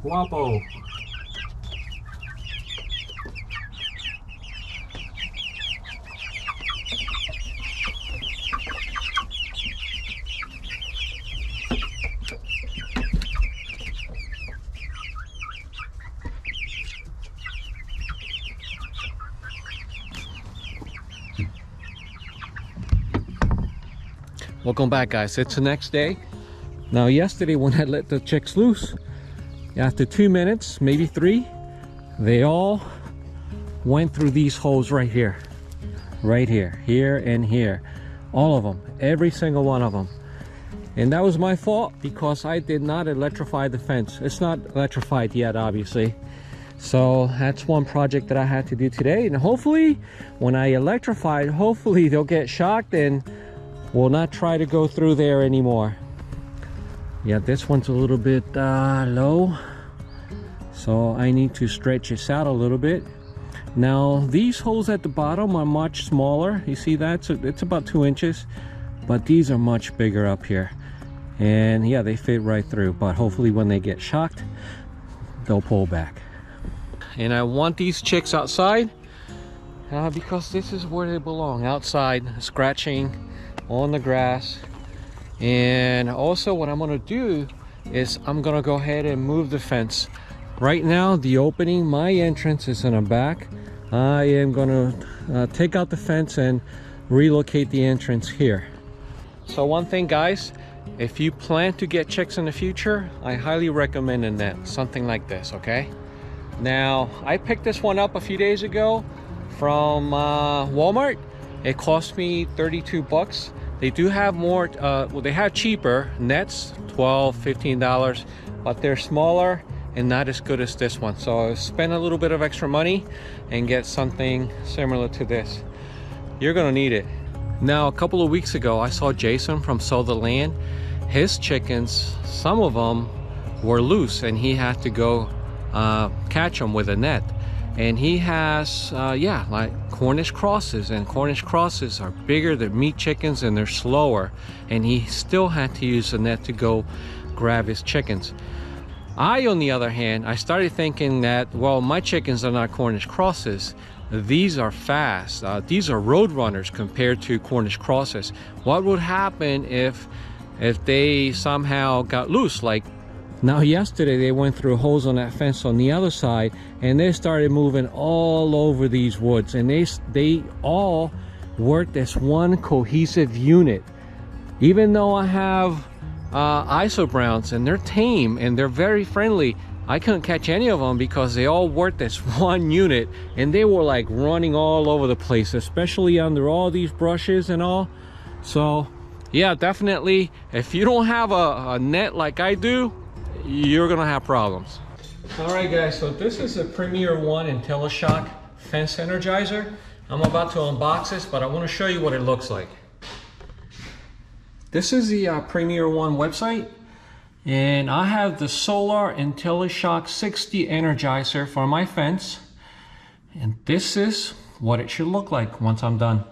Guapo. Welcome back, guys. It's the next day. Now yesterday when I let the chicks loose, after 2 minutes, maybe 3, they all went through these holes right here, here and here, all of them, every single one of them. And that was my fault because I did not electrify the fence. It's not electrified yet, obviously. So that's one project that I had to do today, and hopefully when I electrify it, hopefully they'll get shocked and will not try to go through there anymore. Yeah, this one's a little bit low, so I need to stretch this out a little bit. Now these holes at the bottom are much smaller. You see that? It's about 2 inches, but these are much bigger up here, and yeah, they fit right through. But hopefully when they get shocked, they'll pull back. And I want these chicks outside because this is where they belong, outside, scratching on the grass. And also what I'm going to do is I'm going to go ahead and move the fence. Right now the opening, my entrance is in the back. I am going to take out the fence and relocate the entrance here. So one thing, guys, if you plan to get chicks in the future, I highly recommend a net, something like this. Okay, now I picked this one up a few days ago from Walmart. It cost me 32 bucks. They do have more, well, they have cheaper nets, $12, $15, but they're smaller and not as good as this one. So spend a little bit of extra money and get something similar to this. You're gonna need it. Now, a couple of weeks ago, I saw Jason from Sow the Land. His chickens, some of them were loose, and he had to go catch them with a net. And he has, yeah, like Cornish crosses, and Cornish crosses are bigger, they're meat chickens, and they're slower. And he still had to use a net to go grab his chickens. I, on the other hand, I started thinking that, well, my chickens are not Cornish crosses. These are fast. These are road runners compared to Cornish crosses. What would happen if they somehow got loose? Like, now yesterday they went through holes on that fence on the other side, and they started moving all over these woods, and they all worked as one cohesive unit. Even though I have ISO Browns and they're tame and they're very friendly, I couldn't catch any of them because they all worked as one unit, and they were like running all over the place, especially under all these brushes and all. So yeah, definitely if you don't have a net like I do, you're gonna have problems. All right, guys, so this is a Premier 1 IntelliShock fence energizer. I'm about to unbox this, but I want to show you what it looks like. This is the Premier 1 website, and I have the Solar IntelliShock 60 energizer for my fence, and this is what it should look like once I'm done.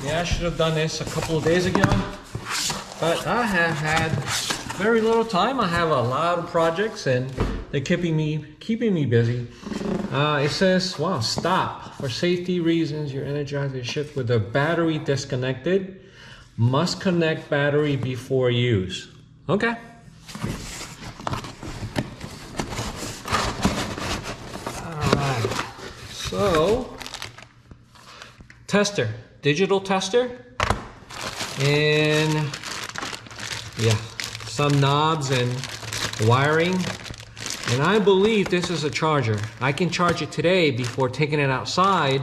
Yeah, I should have done this a couple of days ago, but I have had very little time. I have a lot of projects and they're keeping me busy. It says, wow, stop. For safety reasons, your Energizer is shipped with the battery disconnected. Must connect battery before use. Okay. All right. So, tester. Digital tester, and yeah, some knobs and wiring, and I believe this is a charger. I can charge it today before taking it outside,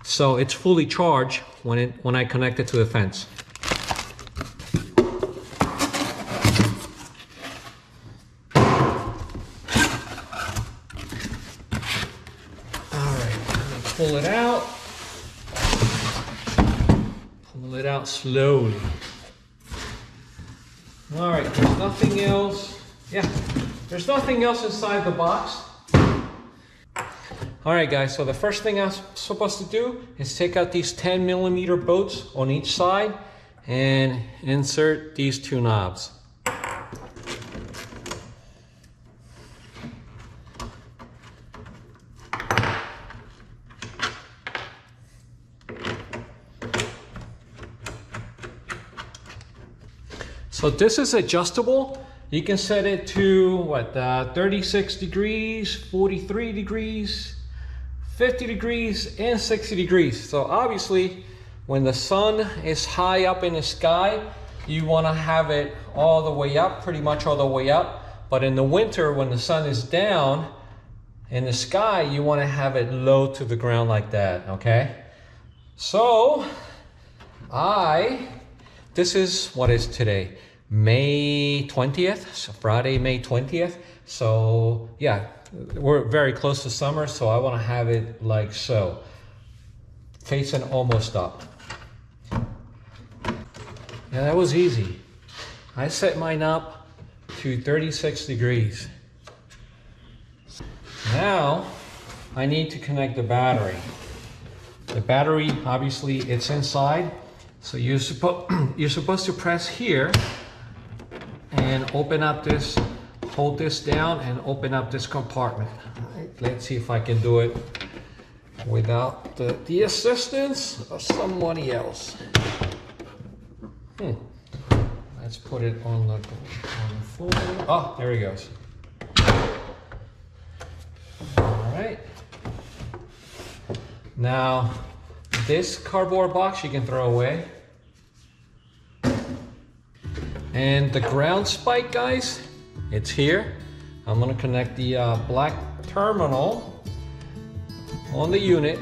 so it's fully charged when I connect it to the fence. All right, I'm gonna pull it out. Pull it out slowly. All right, there's nothing else. Yeah, there's nothing else inside the box. All right, guys, so the first thing I'm supposed to do is take out these 10mm bolts on each side and insert these two knobs. So this is adjustable. You can set it to what, 36 degrees, 43 degrees, 50 degrees, and 60 degrees. So obviously, when the sun is high up in the sky, you want to have it all the way up, pretty much all the way up. But in the winter, when the sun is down in the sky, you want to have it low to the ground like that, okay? So, this is, what is today? May 20th, so Friday, May 20th. So yeah, we're very close to summer, so I want to have it like so, facing almost up. Yeah, that was easy. I set mine up to 36 degrees. Now, I need to connect the battery. The battery, obviously, it's inside. So you're supposed to press here and open up this, hold this down and open up this compartment. All right, let's see if I can do it without the assistance of somebody else. Let's put it on the floor. Oh, there he goes. All right. Now, this cardboard box you can throw away. And the ground spike, guys, it's here. I'm gonna connect the black terminal on the unit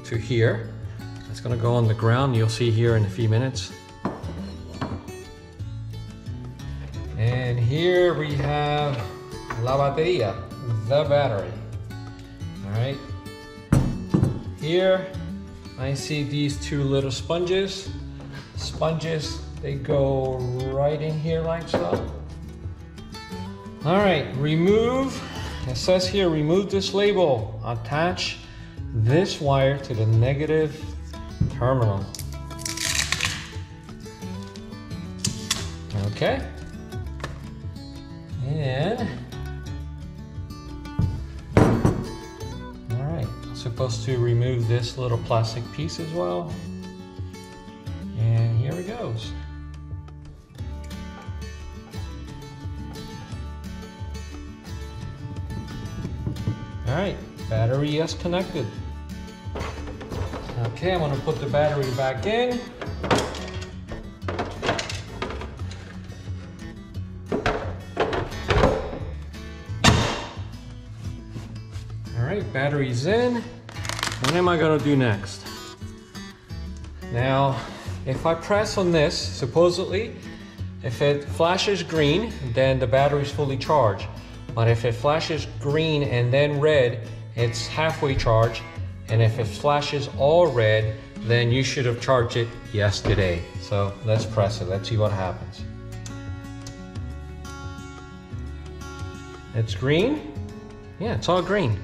to here. It's gonna go on the ground. You'll see here in a few minutes. And here we have la batería, the battery. All right. Here, I see these two little sponges. Sponges, they go right in here like so. All right, remove, it says here, remove this label. Attach this wire to the negative terminal. Okay. And, all right, supposed to remove this little plastic piece as well. And here it goes. All right, battery is connected. Okay, I'm gonna put the battery back in. All right, battery's in. What am I gonna do next? Now, if I press on this, supposedly, if it flashes green, then the battery's fully charged. But if it flashes green and then red, it's halfway charged. And if it flashes all red, then you should have charged it yesterday. So let's press it, let's see what happens. It's green? Yeah, it's all green.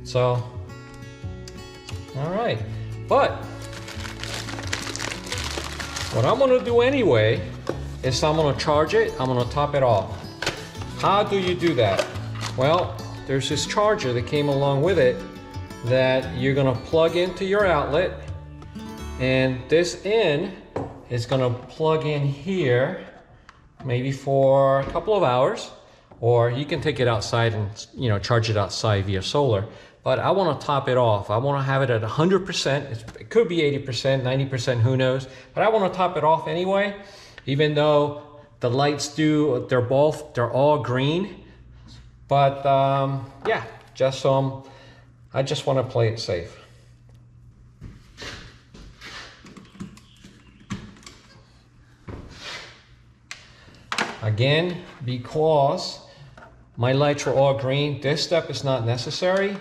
So, all right. But what I'm gonna do anyway is I'm gonna charge it, I'm gonna top it off. How do you do that? Well, there's this charger that came along with it that you're gonna plug into your outlet, and this end is gonna plug in here, maybe for a couple of hours, or you can take it outside and charge it outside via solar. But I wanna top it off. I wanna have it at 100%. It could be 80%, 90%, who knows? But I wanna top it off anyway, even though the lights they're all green. But yeah, just so I just wanna play it safe. Again, because my lights are all green, this step is not necessary.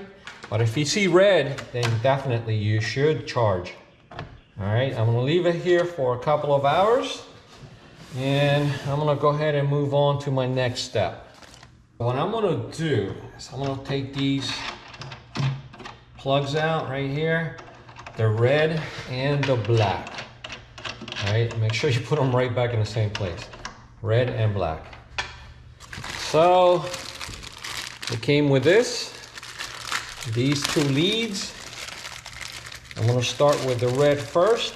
But if you see red, then definitely you should charge. All right, I'm gonna leave it here for a couple of hours, and I'm gonna go ahead and move on to my next step. What I'm gonna do is I'm gonna take these plugs out right here, the red and the black. All right, make sure you put them right back in the same place, red and black. So it came with these two leads. I'm gonna start with the red first.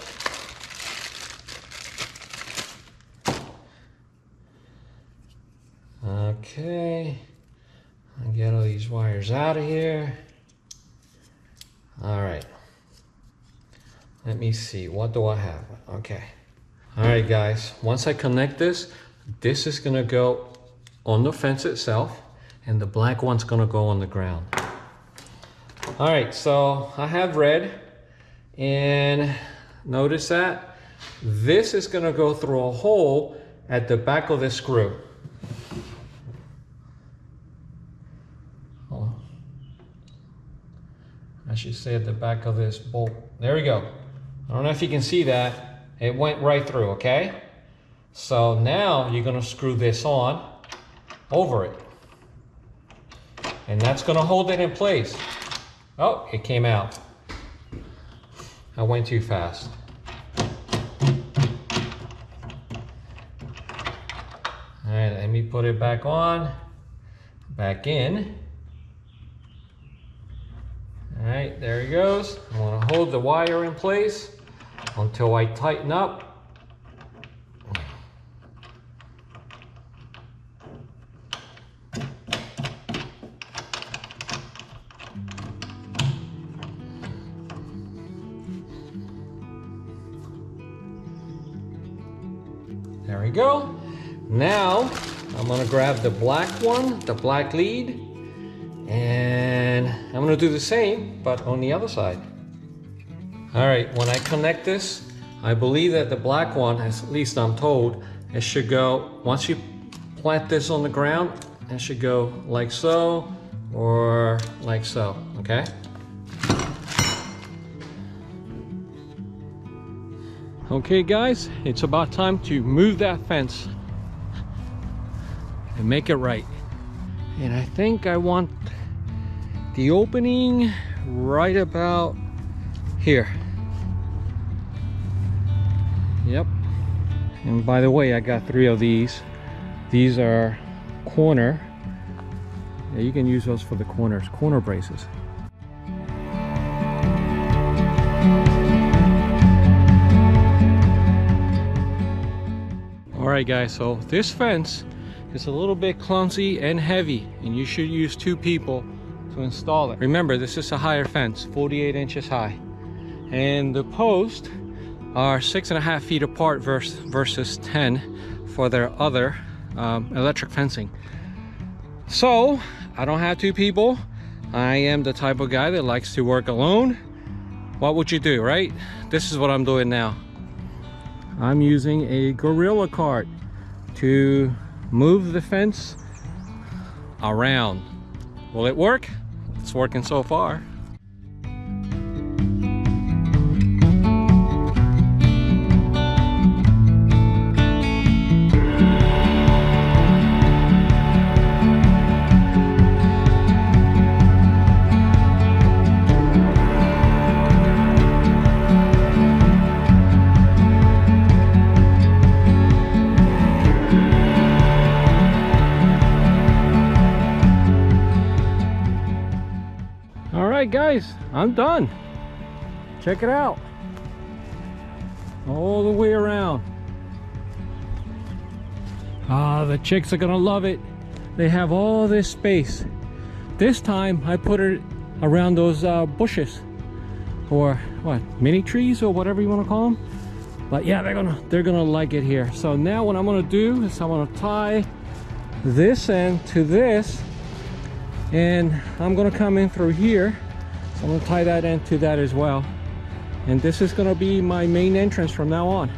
Okay, I'll get all these wires out of here. All right, let me see, what do I have? Okay, all right guys, once I connect this is gonna go on the fence itself, and the black one's gonna go on the ground. All right, so I have red, and notice that this is gonna go through a hole at the back of the screw. Oh, I should say at the back of this bolt. There we go. I don't know if you can see that. It went right through, okay? So now you're gonna screw this on over it. And that's gonna hold it in place. Oh, it came out. I went too fast. All right, let me put it back on, back in. All right, there it goes. I'm gonna hold the wire in place until I tighten up. There we go. Now I'm gonna grab the black one, the black lead, and I'm gonna do the same, but on the other side. All right, when I connect this, I believe that the black one, at least I'm told, it should go, once you plant this on the ground, it should go like so, or like so, okay? Okay guys, it's about time to move that fence and make it right. And I think I want the opening right about here. Yep. And by the way, I got 3 of these. These are corner. Yeah, you can use those for the corner braces. Alright guys, so this fence is a little bit clumsy and heavy, and you should use 2 people to install it. Remember, this is a higher fence, 48 inches high. And the posts are 6.5 feet apart versus 10 for their other electric fencing. So, I don't have 2 people. I am the type of guy that likes to work alone. What would you do, right? This is what I'm doing now. I'm using a gorilla cart to move the fence around. Will it work? It's working so far. Alright guys, I'm done. Check it out. All the way around. The chicks are gonna love it. They have all this space. This time I put it around those bushes, or what, mini trees or whatever you want to call them. But yeah, they're gonna like it here. So now what I'm gonna do is I'm gonna tie this end to this, and I'm gonna come in through here. So I'm gonna tie that end to that as well. And this is gonna be my main entrance from now on.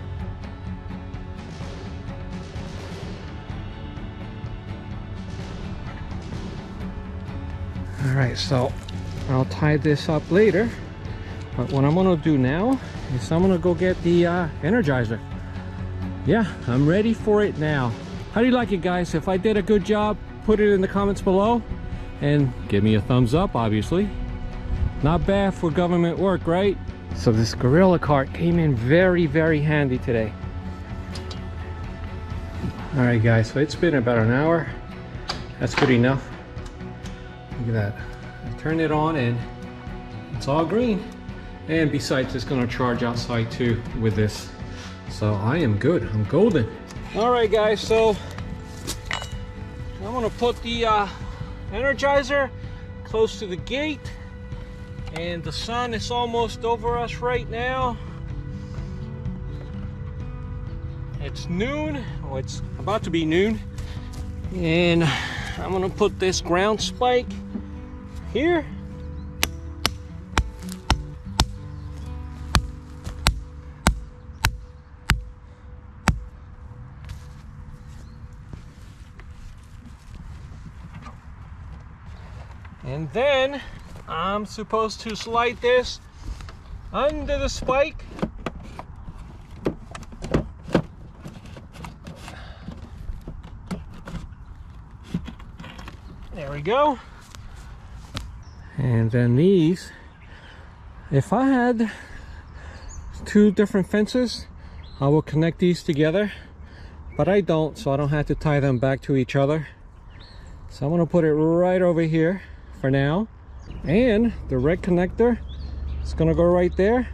All right, so I'll tie this up later. But what I'm gonna do now is I'm gonna go get the energizer. Yeah, I'm ready for it now. How do you like it, guys? If I did a good job, put it in the comments below and give me a thumbs up, obviously. Not bad for government work, right? So this gorilla cart came in very, very handy today. All right, guys, so it's been about an hour. That's good enough. Look at that. I turned it on and it's all green. And besides, it's gonna charge outside too with this. So I am good, I'm golden. All right, guys, so I'm gonna put the energizer close to the gate. And the sun is almost over us right now. It's noon, or it's about to be noon. And I'm gonna put this ground spike here. And then I'm supposed to slide this under the spike. There we go. And then these, if I had two different fences, I will connect these together, but I don't, so I don't have to tie them back to each other. So I'm gonna put it right over here for now. And the red connector is gonna go right there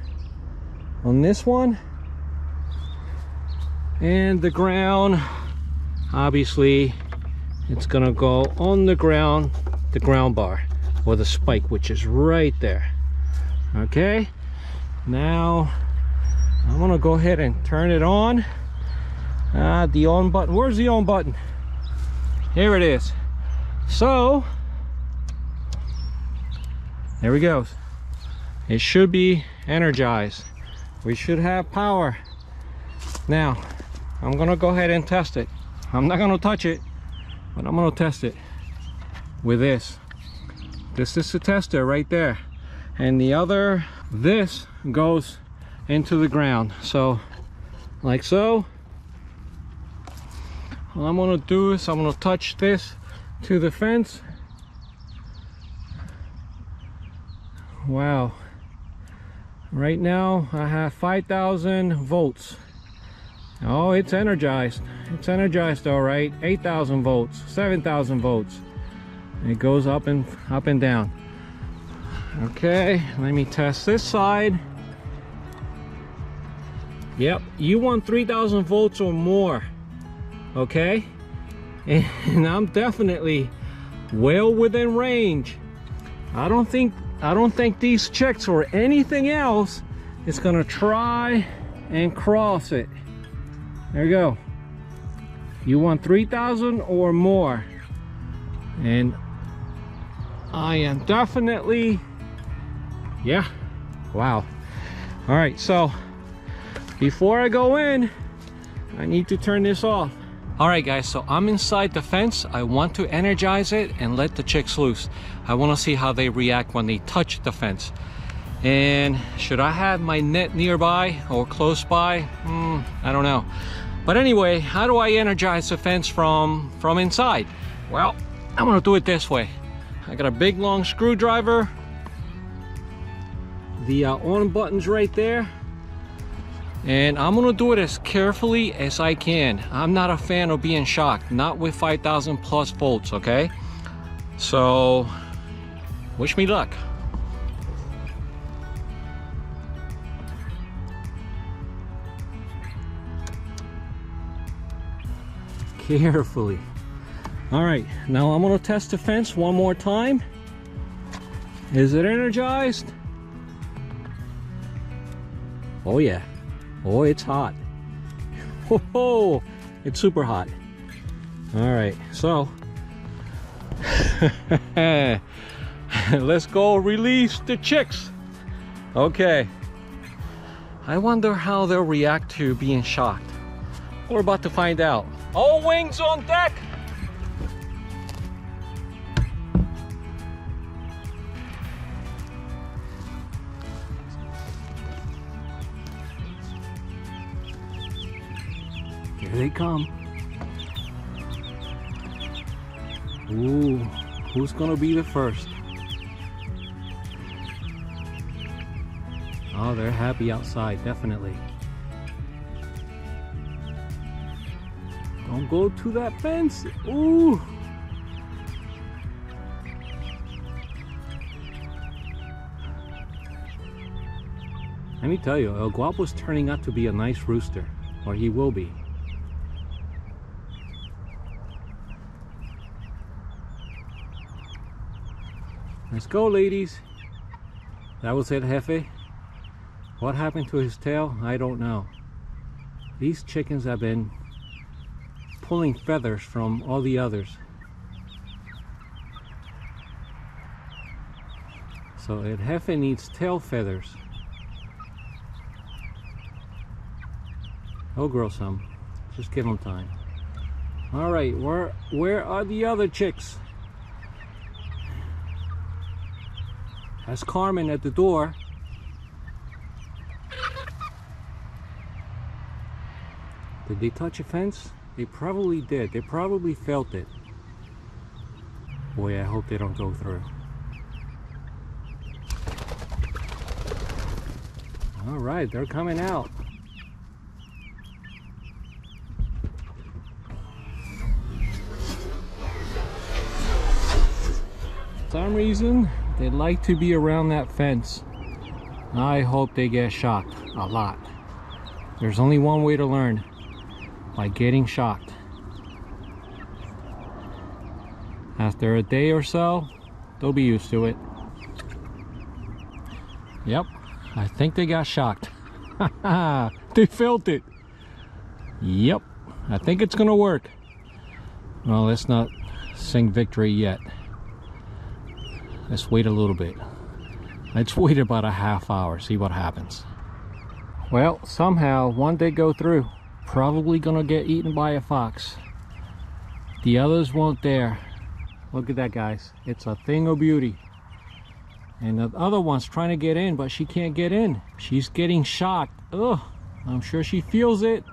on this one. And the ground, obviously, it's gonna go on the ground bar, or the spike, which is right there. Okay, now I'm gonna go ahead and turn it on. The on button, where's the on button? Here it is. So there we go. It should be energized. We should have power. Now, I'm gonna go ahead and test it. I'm not gonna touch it, but I'm gonna test it with this. This is the tester right there. And the other, this goes into the ground. So, like so. What I'm gonna do is I'm gonna touch this to the fence. Wow, right now I have 5,000 volts. Oh, it's energized. It's energized, all right. 8,000 volts, 7,000 volts. It goes up and down. Okay, let me test this side. Yep, you want 3,000 volts or more, okay? And I'm definitely well within range. I don't think these chicks or anything else is gonna try and cross it. There you go. You want 3,000 or more. And I am definitely, yeah, wow. All right, so before I go in, I need to turn this off. All right, guys, so I'm inside the fence. I want to energize it and let the chicks loose. I want to see how they react when they touch the fence. And should I have my net nearby or close by? I don't know. But anyway, how do I energize the fence from inside? Well, I'm gonna do it this way. I got a big long screwdriver. The on button's right there. And I'm gonna do it as carefully as I can. I'm not a fan of being shocked, not with 5,000 plus volts, okay? So, wish me luck. Carefully. All right, now I'm gonna test the fence one more time. Is it energized? Oh yeah. Oh, it's hot. Oh, it's super hot. All right, so let's go release the chicks. Okay. I wonder how they'll react to being shocked. We're about to find out. All wings on deck. Here they come. Ooh, who's gonna be the first? Oh, they're happy outside, definitely. Don't go to that fence. Ooh. Let me tell you, El Guapo's turning out to be a nice rooster, or he will be. Let's go, ladies. That was it, Jefe. What happened to his tail? I don't know. These chickens have been pulling feathers from all the others. So El Jefe needs tail feathers. He'll grow some. Just give him time. All right, where are the other chicks? That's Carmen at the door. Did they touch a fence? They probably did. They probably felt it. Boy, I hope they don't go through. All right, they're coming out. For some reason, they like to be around that fence. I hope they get shocked a lot. There's only one way to learn, by getting shocked. After a day or so, they'll be used to it. Yep, I think they got shocked. They felt it. Yep, I think it's gonna work. Well, let's not sing victory yet. Let's wait a little bit. Let's wait about a half hour, see what happens. Well, somehow one did go through. Probably gonna get eaten by a fox. The others won't dare. Look at that, guys. It's a thing of beauty. And the other one's trying to get in, but she can't get in. She's getting shocked. Ugh, I'm sure she feels it.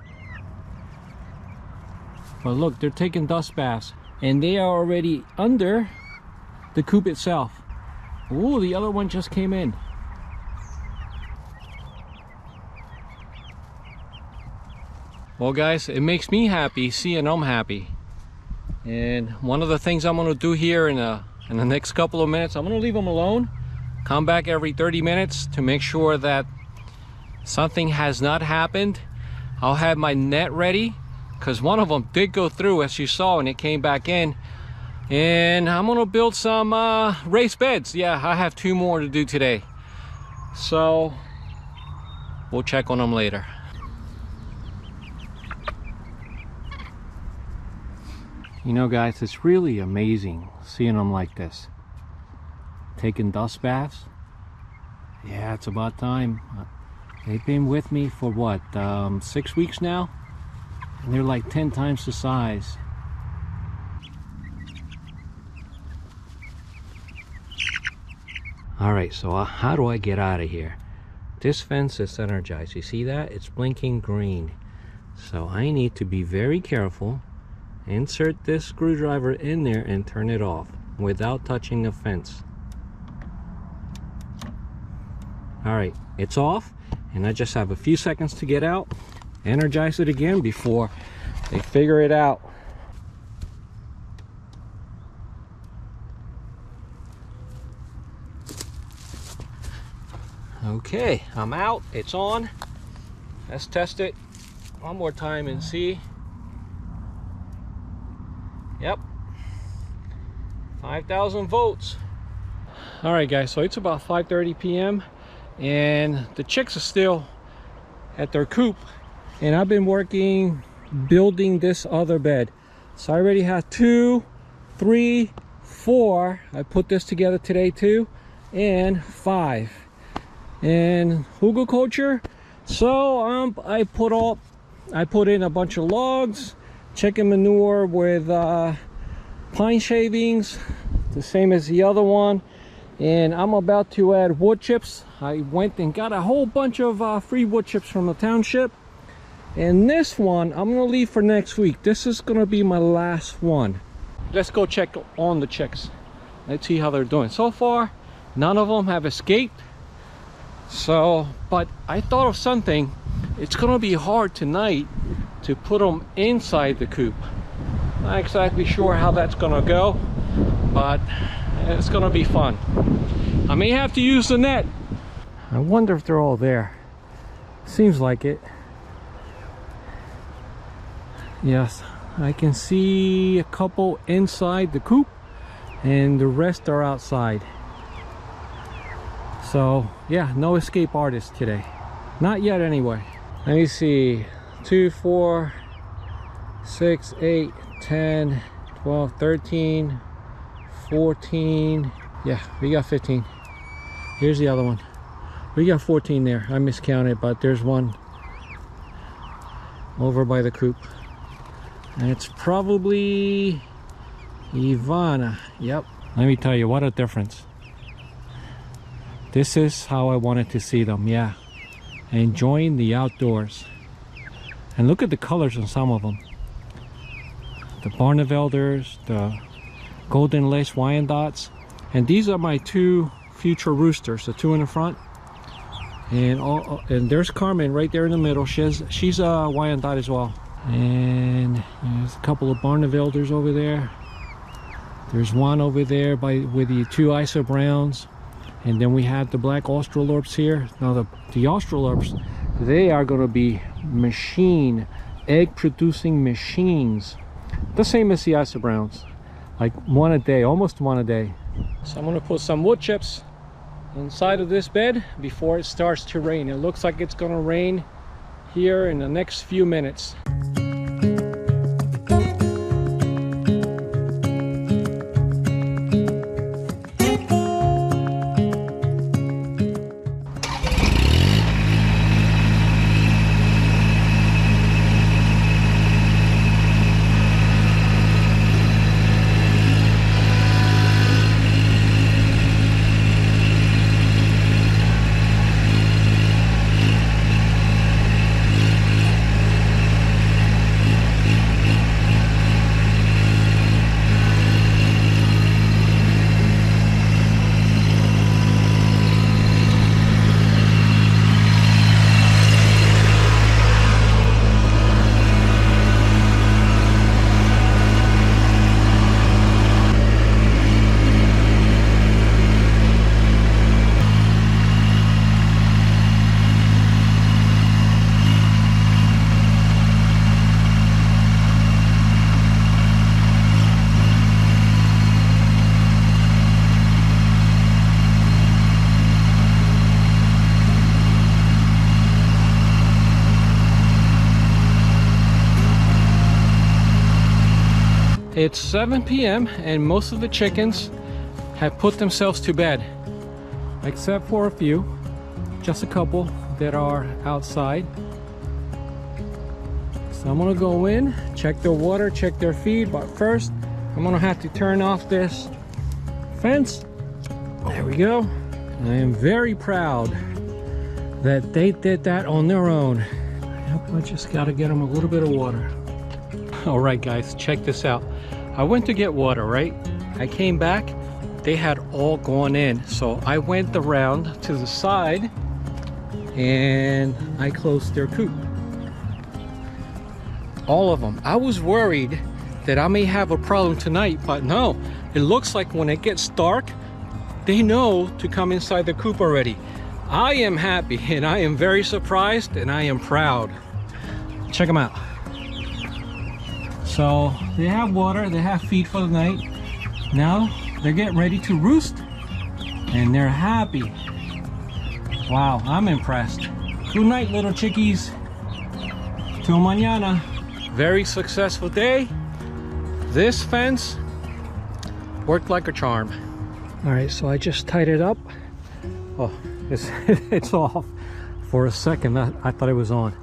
But look, they're taking dust baths. And they are already under the coop itself. Ooh, the other one just came in. Well, guys, it makes me happy seeing them happy. And one of the things I'm gonna do here in the next couple of minutes, I'm gonna leave them alone. Come back every 30 minutes to make sure that something has not happened. I'll have my net ready, because one of them did go through, as you saw, and it came back in. And I'm gonna build some raised beds. Yeah, I have 2 more to do today. So we'll check on them later. You know, guys, it's really amazing seeing them like this. Taking dust baths. Yeah, it's about time. They've been with me for what, 6 weeks now? And they're like 10 times the size. Alright, so how do I get out of here? This fence is energized. You see that? It's blinking green. So I need to be very careful. Insert this screwdriver in there and turn it off without touching the fence. Alright, it's off. And I just have a few seconds to get out. Energize it again before they figure it out. Okay, I'm out. It's on. Let's test it one more time and see. Yep, 5,000 volts. All right, guys, so it's about 5:30 p.m. and the chicks are still at their coop, and I've been working building this other bed. So I already have 2, 3, 4. I put this together today too, and 5. And Hugo culture. So I put in a bunch of logs, chicken manure with pine shavings, the same as the other one, and I'm about to add wood chips. I went and got a whole bunch of free wood chips from the township, and this one I'm gonna leave for next week. This is gonna be my last one. Let's go check on the chicks. Let's see how they're doing. So far, none of them have escaped. So, but I thought of something. It's gonna be hard tonight to put them inside the coop. Not exactly sure how that's gonna go, but it's gonna be fun. I may have to use the net. I wonder if they're all there. Seems like it. Yes, I can see a couple inside the coop and the rest are outside. So yeah, no escape artist today. Not yet anyway. Let me see. 2, 4, 6, 8, 10, 12, 13, 14. Yeah, we got 15. Here's the other one. We got 14 there. I miscounted, but there's one over by the coop. And it's probably Ivana. Yep. Let me tell you, what a difference. This is how I wanted to see them. Yeah. Enjoying the outdoors. And look at the colors on some of them. The Barnevelders, the Golden Lace Wyandottes. And these are my 2 future roosters, the 2 in the front. And there's Carmen right there in the middle. She's a Wyandotte as well. And there's a couple of Barnevelders over there. There's one over there with the 2 Iso Browns. And then we have the black Australorps here. Now the Australorps, they are going to be egg producing machines. The same as the Iso Browns. Like 1 a day, almost 1 a day. So I'm going to put some wood chips inside of this bed before it starts to rain. It looks like it's going to rain here in the next few minutes. It's 7 p.m. and most of the chickens have put themselves to bed, except for a few, just a couple that are outside. So I'm gonna go in, check their water, check their feed, but first I'm gonna have to turn off this fence. There we go. I am very proud that they did that on their own. Yep, I just gotta get them a little bit of water. All right guys, check this out. I went to get water, right? I came back, they had all gone in. So I went around to the side and I closed their coop. All of them. I was worried that I may have a problem tonight, but no. It looks like when it gets dark, they know to come inside the coop already. I am happy and I am very surprised and I am proud. Check them out. So they have water, they have feed for the night. Now they're getting ready to roost and they're happy. Wow, I'm impressed. Good night, little chickies. Till mañana. Very successful day. This fence worked like a charm. All right, so I just tied it up. Oh, it's off. For a second, I thought it was on.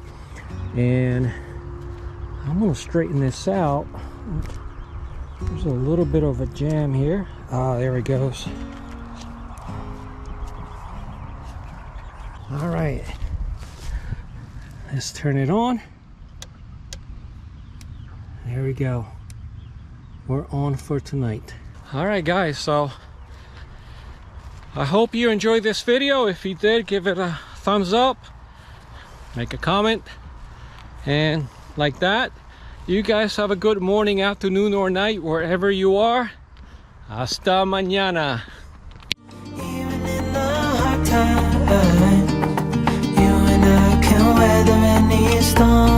And I'm gonna straighten this out. There's a little bit of a jam here. Ah, there it goes. All right, let's turn it on. There we go. We're on for tonight. All right guys, so I hope you enjoyed this video. If you did, give it a thumbs up, make a comment, and like that. You guys have a good morning, afternoon, or night wherever you are. Hasta mañana. Even in the hard times, you and I can weather any storm.